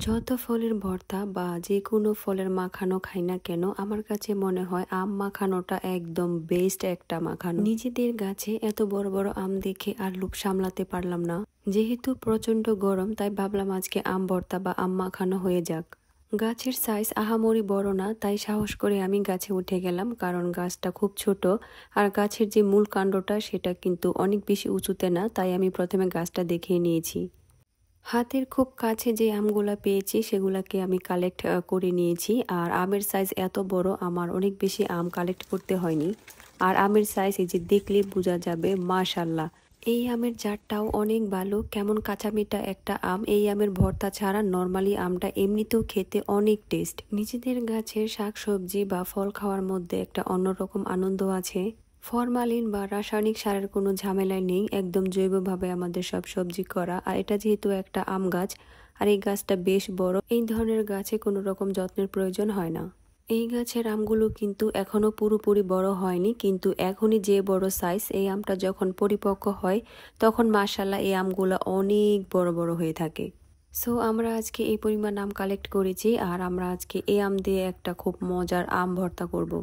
যত ফলের ভর্তা বা যে কোনো ফলের মাখানো খাই না কেন, আমার কাছে মনে হয় আম মাখানোটা একদম বেস্ট একটা মাখানো। নিজেদের গাছে এত বড় বড় আম দেখে আর লোভ সামলাতে পারলাম না। যেহেতু প্রচন্ড গরম, তাই ভাবলাম আজকে আম ভর্তা বা আম মাখানো হয়ে যাক। গাছের সাইজ আহামরি বড় না, তাই সাহস করে আমি গাছে উঠে গেলাম, কারণ গাছটা খুব ছোট। আর গাছের যে মূল কাণ্ডটা সেটা কিন্তু অনেক বেশি উঁচুতে না, তাই আমি প্রথমে গাছটা দেখে নিয়েছি। হাতের খুব কাছে যে আমগুলা পেয়েছি সেগুলাকে আমি কালেক্ট করে নিয়েছি। আর আমের সাইজ এত বড়, আমার অনেক বেশি আম কালেক্ট করতে হয়নি। আর আমের সাইজ এই যে দেখলে বোঝা যাবে, মাশাল্লাহ। এই আমের জাতটাও অনেক ভালো, কেমন কাঁচামিঠা একটা আম। এই আমের ভর্তা ছাড়া নর্মালি আমটা এমনিতেও খেতে অনেক টেস্ট। নিজেদের গাছের শাকসবজি বা ফল খাওয়ার মধ্যে একটা অন্যরকম আনন্দ আছে। ফরমালিন বা রাসায়নিক সারের কোনো ঝামেলাই নেই, একদম জৈবভাবে আমাদের সব সবজি করা। আর এটা যেহেতু একটা আম গাছ, আর এই গাছটা বেশ বড়, এই ধরনের গাছে কোনো রকম যত্নের প্রয়োজন হয় না। এই গাছের আমগুলো কিন্তু এখনো পুরোপুরি বড় হয়নি, কিন্তু এখনই যে বড় সাইজ, এই আমটা যখন পরিপক্ক হয় তখন মাশাল্লাহ এই আমগুলো অনেক বড় বড় হয়ে থাকে। সো আমরা আজকে এই পরিমাণ আম কালেক্ট করেছি, আর আমরা আজকে এই আম দিয়ে একটা খুব মজার আম ভর্তা করব।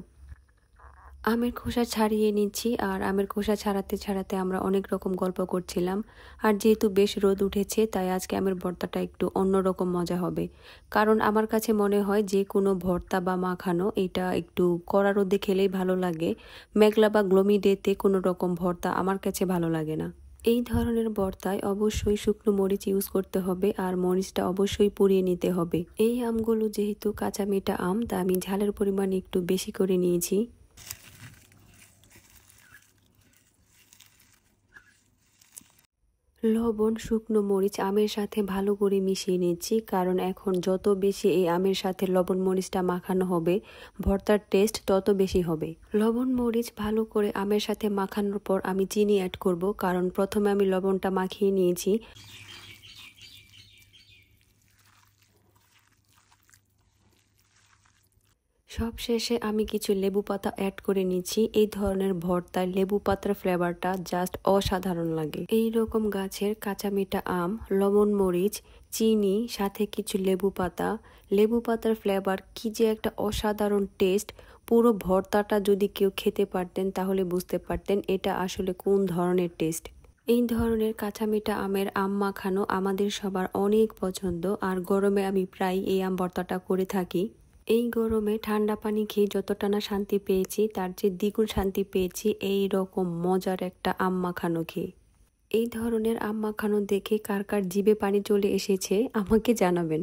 আমের খোসা ছাড়িয়ে নিচ্ছি, আর আমের খোসা ছাড়াতে ছাড়াতে আমরা অনেক রকম গল্প করছিলাম। আর যেহেতু বেশ রোদ উঠেছে, তাই আজকে আমের ভর্তাটা একটু অন্যরকম মজা হবে। কারণ আমার কাছে মনে হয় যে কোনো ভর্তা বা মাখানো এটা একটু কড়া রোদে খেলেই ভালো লাগে। মেঘলা বা গ্লোমি ডেতে কোনো রকম ভর্তা আমার কাছে ভালো লাগে না। এই ধরনের ভর্তায় অবশ্যই শুকনো মরিচ ইউজ করতে হবে, আর মরিচটা অবশ্যই পুড়িয়ে নিতে হবে। এই আমগুলো যেহেতু কাঁচা মিঠা আম, তা আমি ঝালের পরিমাণ একটু বেশি করে নিয়েছি। লবণ, শুকনো মরিচ আমের সাথে ভালো করে মিশিয়ে নিচ্ছি, কারণ এখন যত বেশি এই আমের সাথে লবণ মরিচটা মাখানো হবে, ভর্তার টেস্ট তত বেশি হবে। লবণ মরিচ ভালো করে আমের সাথে মাখানোর পর আমি চিনি অ্যাড করব, কারণ প্রথমে আমি লবণটা মাখিয়ে নিয়েছি। সবশেষে আমি কিছু লেবু পাতা অ্যাড করে নিচ্ছি। এই ধরনের ভর্তায় লেবু পাতার ফ্লেভারটা জাস্ট অসাধারণ লাগে। এই রকম গাছের কাঁচা মিঠা আম, লবণ মরিচ, চিনি, সাথে কিছু লেবু পাতার ফ্লেভার কি যে একটা অসাধারণ টেস্ট। পুরো ভর্তাটা যদি কেউ খেতে পারতেন তাহলে বুঝতে পারতেন এটা আসলে কোন ধরনের টেস্ট। এই ধরনের কাঁচা মিঠা আমের আম মাখানো আমাদের সবার অনেক পছন্দ, আর গরমে আমি প্রায় এই আম ভর্তাটা করে থাকি। এই গরমে ঠান্ডা পানি খেয়ে যতটা না শান্তি পেয়েছি, তার চেয়ে দ্বিগুণ শান্তি পেয়েছি এই রকম মজার একটা আম মাখানো খেয়ে। এই ধরনের আম মাখানো দেখে কার কার জিভে পানি চলে এসেছে আমাকে জানাবেন।